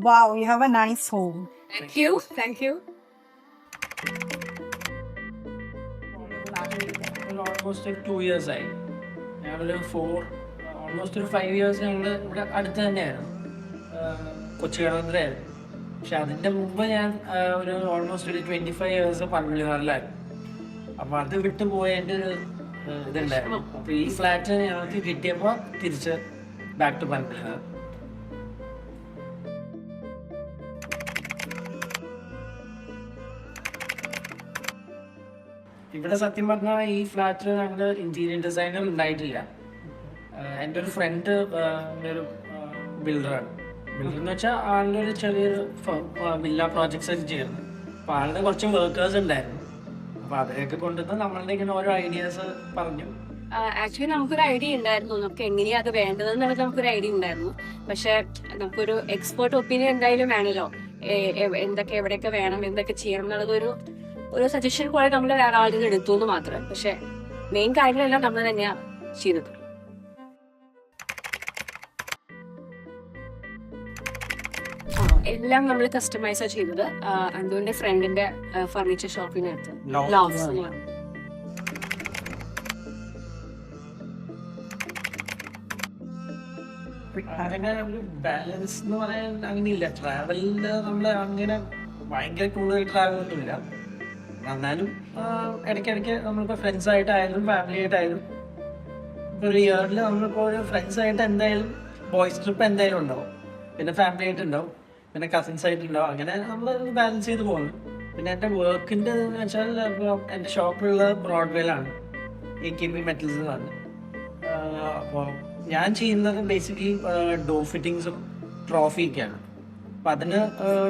Wow, you have a nice home. Thank you. Thank you. Almost ഒരു 2 years ആയി. ഞങ്ങളൊരു almost ഒരു 5 years ഞങ്ങൾ ഇവിടെ അടുത്ത് തന്നെയായിരുന്നു, കൊച്ചുകടവന്ത്രയായിരുന്നു. പക്ഷെ അതിൻ്റെ മുമ്പ് ഞാൻ ഒരു ഓൾമോസ്റ്റ് ഒരു 25 years പനമ്പള്ളിനാറിലായിരുന്നു. അപ്പോൾ അത് വിട്ടു പോയതിൻ്റെ ഒരു ഇതുണ്ടായിരുന്നു. അപ്പോൾ ഈ ഫ്ലാറ്റ് ഞങ്ങൾക്ക് കിട്ടിയപ്പോൾ തിരിച്ച് ബാക്ക് ടു പനമ്പള്ളിനാർ. ഇവിടെ സത്യം പറഞ്ഞാൽ ഈ ഫ്ലാറ്റിൽ ഞങ്ങൾ ഇന്റീരിയർ ഡിസൈനർ ഉണ്ടായിട്ടില്ല. എൻ്റെ ഒരു ഫ്രണ്ട് ഒരു ബിൽഡറാണ്. ബിൽഡർ എന്ന് വെച്ചാൽ ആളുടെ ഒരു ചെറിയൊരു വില്ല പ്രോജക്ട്സ് ഒക്കെ ചെയ്യുന്നു. അപ്പോൾ ആളുടെ കുറച്ച് വർക്കേഴ്സ് ഉണ്ടായിരുന്നു. അപ്പോൾ അവരെയൊക്കെ കൊണ്ടുവന്ന് നമ്മളുടെ ഇങ്ങനെ ഓരോ ഐഡിയാസ് പറഞ്ഞു. ആക്ച്വലി നമുക്കൊരു ഐഡിയ ഉണ്ടായിരുന്നു, നമുക്ക് എങ്ങനെയാ അത് വേണ്ടതെന്നുള്ളത് നമുക്കൊരു ഐഡിയ ഉണ്ടായിരുന്നു. പക്ഷെ നമുക്കൊരു എക്സ്പേർട്ട് ഒപ്പീനിയൻ എന്തായാലും വേണമല്ലോ, എന്തൊക്കെ എവിടെയൊക്കെ വേണം, എന്തൊക്കെ ചെയ്യണം എന്നുള്ളത് ഒരു സജഷൻ പോലെ നമ്മൾ വേറെ ആളുകൾ എടുത്തു എന്ന് മാത്രം. പക്ഷെ മെയിൻ കാര്യങ്ങളെല്ലാം നമ്മൾ തന്നെയാണ് ചെയ്തത്. എല്ലാം നമ്മൾ കസ്റ്റമൈസാണ് ചെയ്തത്. അതുകൊണ്ട് ഫ്രണ്ടിന്റെ ഫർണിച്ചർ ഷോപ്പിനകത്ത് ലോവ്സ് അങ്ങനെ ഒരു ബാലൻസ് എന്ന് പറയാൻ അങ്ങനെയില്ല. ട്രാവലില് നമ്മൾ അങ്ങനെ ഭയങ്കര കൂടുതൽ ട്രാവൽ ഒന്നുമില്ല. എന്നാലും ഇടയ്ക്കിടയ്ക്ക് നമ്മളിപ്പോൾ ഫ്രണ്ട്സായിട്ടായാലും ഫാമിലി ആയിട്ടായാലും ഇപ്പോൾ ഒരു ഇയറിൽ നമ്മളിപ്പോൾ ഒരു ഫ്രണ്ട്സായിട്ട് എന്തായാലും ബോയ്സ് ട്രിപ്പ് എന്തായാലും ഉണ്ടാവും, പിന്നെ ഫാമിലി ആയിട്ടുണ്ടാവും, പിന്നെ കസിൻസ് ആയിട്ടുണ്ടാവും. അങ്ങനെ നമ്മൾ ബാലൻസ് ചെയ്ത് പോകുന്നു. പിന്നെ എൻ്റെ വർക്കിൻ്റെ എന്ന് വെച്ചാൽ ഇപ്പോൾ എൻ്റെ ഷോപ്പുള്ള ബ്രോഡ്വേയിലാണ്, AKB മെറ്റൽസ് എന്നാണ്. അപ്പോൾ ഞാൻ ചെയ്യുന്നത് ബേസിക്കലി ഡോർ ഫിറ്റിങ്സും ട്രോഫിയൊക്കെയാണ്. അപ്പം അതിന്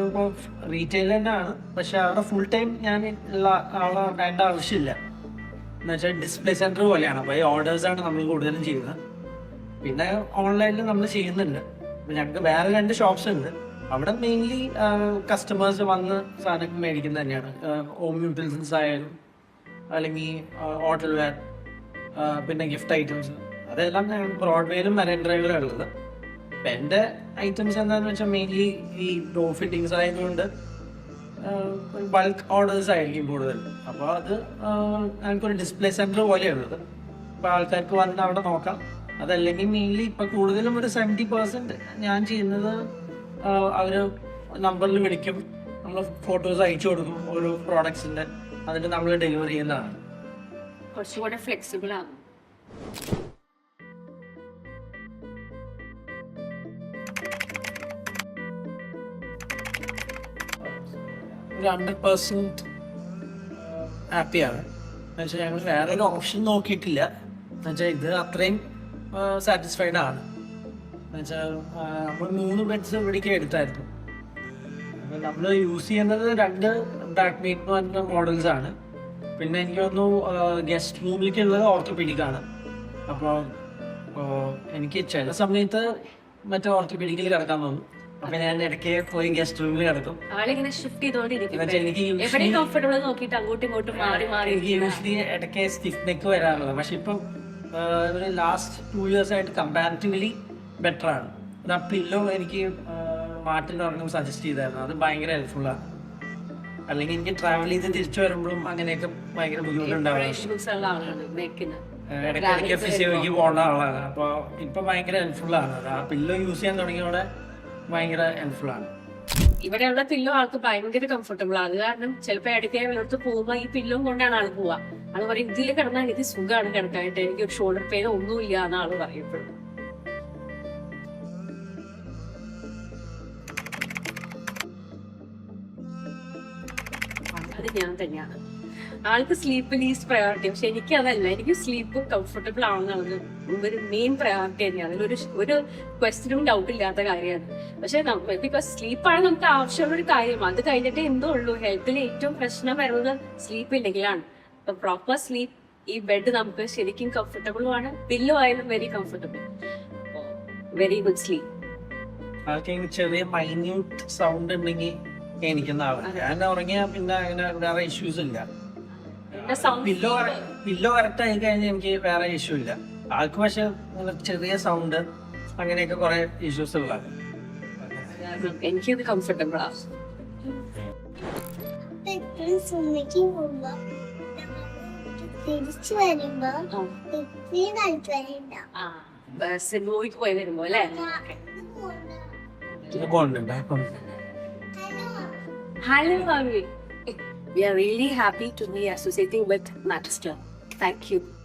ഇപ്പോൾ റീറ്റെയിൽ തന്നെയാണ്, പക്ഷെ അവിടെ ഫുൾ ടൈം ഞാൻ ഉള്ള ആളെ വേണ്ട ആവശ്യമില്ല. എന്ന് വെച്ചാൽ ഡിസ്പ്ലേ സെൻറ്റർ പോലെയാണ്. അപ്പോൾ ഈ ഓർഡേഴ്സാണ് നമ്മൾ കൂടുതലും ചെയ്യുന്നത്. പിന്നെ ഓൺലൈനിൽ നമ്മൾ ചെയ്യുന്നുണ്ട്. അപ്പം ഞങ്ങൾക്ക് വേറെ 2 ഷോപ്സ് ഉണ്ട്. അവിടെ മെയിൻലി കസ്റ്റമേഴ്സ് വന്ന് സാധനങ്ങൾ മേടിക്കുന്നത് തന്നെയാണ്. ഹോം യൂട്ടിലിറ്റീസ് ആയാലും അല്ലെങ്കിൽ ഹോട്ടൽ വെയർ, പിന്നെ ഗിഫ്റ്റ് ഐറ്റംസ്, അതെല്ലാം ഞാൻ ബ്രോഡ്വേയിലും മറൈൻ ഡ്രൈവിലും ഉള്ളത്. അപ്പം എൻ്റെ ഐറ്റംസ് എന്താണെന്ന് വെച്ചാൽ മെയിൻലി ഈ ഡോർ ഫിറ്റിങ്സ് ആയതുകൊണ്ട് ബൾക്ക് ഓർഡേഴ്സ് ആയിരിക്കും കൂടുതൽ. അപ്പോൾ അത് ഞങ്ങൾക്കൊരു ഡിസ്പ്ലേ സെൻറ്റർ പോലെയുള്ളത്. അപ്പോൾ ആൾക്കാർക്ക് വന്ന് അവിടെ നോക്കാം. അതല്ലെങ്കിൽ മെയിൻലി ഇപ്പം കൂടുതലും ഒരു 70% ഞാൻ ചെയ്യുന്നത് അവർ നമ്പറിൽ വിളിക്കും, നമ്മൾ ഫോട്ടോസ് അയച്ചു കൊടുക്കും ഓരോ പ്രോഡക്ട്സിൻ്റെ, എന്നിട്ട് നമ്മൾ ഡെലിവറി ചെയ്യുന്നതാണ്. കുറച്ചുകൂടെ ഫ്ലെക്സിബിൾ ആണ്. ഒരു 100% ഹാപ്പിയാണ്. എന്നുവെച്ചാൽ ഞങ്ങൾ വേറെ ഒരു ഓപ്ഷൻ നോക്കിയിട്ടില്ല. എന്നുവെച്ചാൽ ഇത് അത്രയും സാറ്റിസ്ഫൈഡ് ആണ്. എന്നുവെച്ചാൽ നമ്മൾ 3 ബെഡ്സ് ഇവിടേക്ക് എടുത്തായിരുന്നു. അപ്പോൾ നമ്മൾ യൂസ് ചെയ്യുന്നത് 2 ബാക്ക് മീറ്റ് എന്ന് പറഞ്ഞ മോഡൽസ് ആണ്. പിന്നെ എനിക്ക് തോന്നുന്നു ഗസ്റ്റ് റൂമിലേക്കുള്ളത് ഓർത്തോപീഡിക്കാണ്. അപ്പോൾ എനിക്ക് ചില സമയത്ത് മറ്റേ ഓർത്തോപീഡിക്കിൽ കിടക്കാൻ തോന്നും. അപ്പൊ ഞാൻ ഇടയ്ക്ക് പോയി ഗസ്റ്റ് റൂമിൽ കിടക്കും. ആളിങ്ങനെ ഷിഫ്റ്റ് ചെയ്തോണ്ടിരിക്കും, എനിക്ക് എവിടെ കംഫർട്ടബിൾ നോക്കിയിട്ട് അങ്ങോട്ടും ഇങ്ങോട്ടും മാറി യൂഷ്വലി ഇടയ്ക്ക് സ്റ്റിഫ് നെക്ക് വരാറുള്ളത്. പക്ഷെ ഇപ്പം ഒരു ലാസ്റ്റ് 2 years ആയിട്ട് കമ്പാരിറ്റീവ്ലി ബെറ്റർ ആണ്. ആ പില്ലോ എനിക്ക് മാർട്ടിൻ ഒരെണ്ണം സജസ്റ്റ് ചെയ്തായിരുന്നു, അത് ഭയങ്കര ഹെൽപ്ഫുള്ളാണ്. അല്ലെങ്കിൽ എനിക്ക് ട്രാവൽ ചെയ്ത് തിരിച്ചു വരുമ്പോഴും അങ്ങനെയൊക്കെ ഭയങ്കര ബുദ്ധിമുട്ടുണ്ടാവും. ഇടയ്ക്കിടയ്ക്ക് ഫിസിയോയ്ക്ക് പോകുന്ന ആളാണ്. അപ്പോൾ ഇപ്പം ഭയങ്കര ഹെൽപ്ഫുള്ളാണ്. ആ പില്ലോ യൂസ് ചെയ്യാൻ തുടങ്ങിയോടെ ഭയങ്കര ഹെൽപ്ഫുൾ ആണ്. ഇവിടെയുള്ള പില്ലോ ആൾക്ക് ഭയങ്കര കംഫർട്ടബിൾ ആണ്. അത് കാരണം ചിലപ്പോൾ ഇടയ്ക്ക് ഇവിടുത്തെ പോകുമ്പോ ഈ പില്ലോ കൊണ്ടാണ് ആൾ പോവാ. അത് പറയും ഇതിൽ കിടന്നാൽ ഇത് സുഖമാണ് കിടക്കാനായിട്ട്, എനിക്ക് ഒരു ഷോൾഡർ പെയിൻ ഒന്നുമില്ല എന്നാണ് ആള് പറയപ്പെടുന്നത്. അത് ഞാൻ തന്നെയാണ്. ആൾക്ക് സ്ലീപ്പ് ലീസ്റ്റ് പ്രയോറിറ്റി. പക്ഷെ എനിക്ക് അതല്ല, എനിക്ക് സ്ലീപ്പ് കംഫർട്ടബിൾ ആവുന്നത് ഒരു മെയിൻ പ്രയോറിറ്റി തന്നെയാണ്. ഒരു ക്വസ്റ്റ്യനും ഡൗട്ട് ഇല്ലാത്ത കാര്യമാണ്. പക്ഷെ ബിക്കോസ് സ്ലീപ്പാണ് നമുക്ക് ആവശ്യമുള്ള ഒരു കാര്യം. അത് കഴിഞ്ഞിട്ടേ എന്തോ ഉള്ളൂ. ഹെൽത്തിൽ ഏറ്റവും പ്രശ്നം വരുന്നത് സ്ലീപ്പ് ഇല്ലെങ്കിലാണ്. അപ്പൊ പ്രോപ്പർ സ്ലീപ്പ്, ഈ ബെഡ് നമുക്ക് ശരിക്കും കംഫർട്ടബിളും ആണ്, പില്ലോ ആയാലും very comfortable, very good sleep. ചെറിയ മൈന്യൂട്ട് സൗണ്ട് ഉണ്ടെങ്കിൽ എനിക്കുന്ന ആളാണ്. ഞാൻ ഉറങ്ങിയാൽ പിന്നെ അങ്ങനെ വേറെ ഇഷ്യൂസ് ഇല്ല. പില്ലോ കറക്റ്റ് ആയി കഴിഞ്ഞാൽ എനിക്ക് വേറെ ഇഷ്യൂ ഇല്ല. ആൾക്ക് പക്ഷെ ചെറിയ സൗണ്ട് അങ്ങനെയൊക്കെ കുറെ ഇഷ്യൂസ് ഉള്ളതാണ്. എനിക്കത് കംഫർട്ടബിൾ ആണ്. എപ്പോഴും സിനിമയ്ക്ക് പോകുമ്പോ തിരിച്ചു വരുമ്പോ എപ്പോഴും താല്പര്യം സിനിമയ്ക്ക് പോയി വരുമ്പോ അല്ലേ? Hello, Avi. We are really happy to be associating with Maxter. Thank you.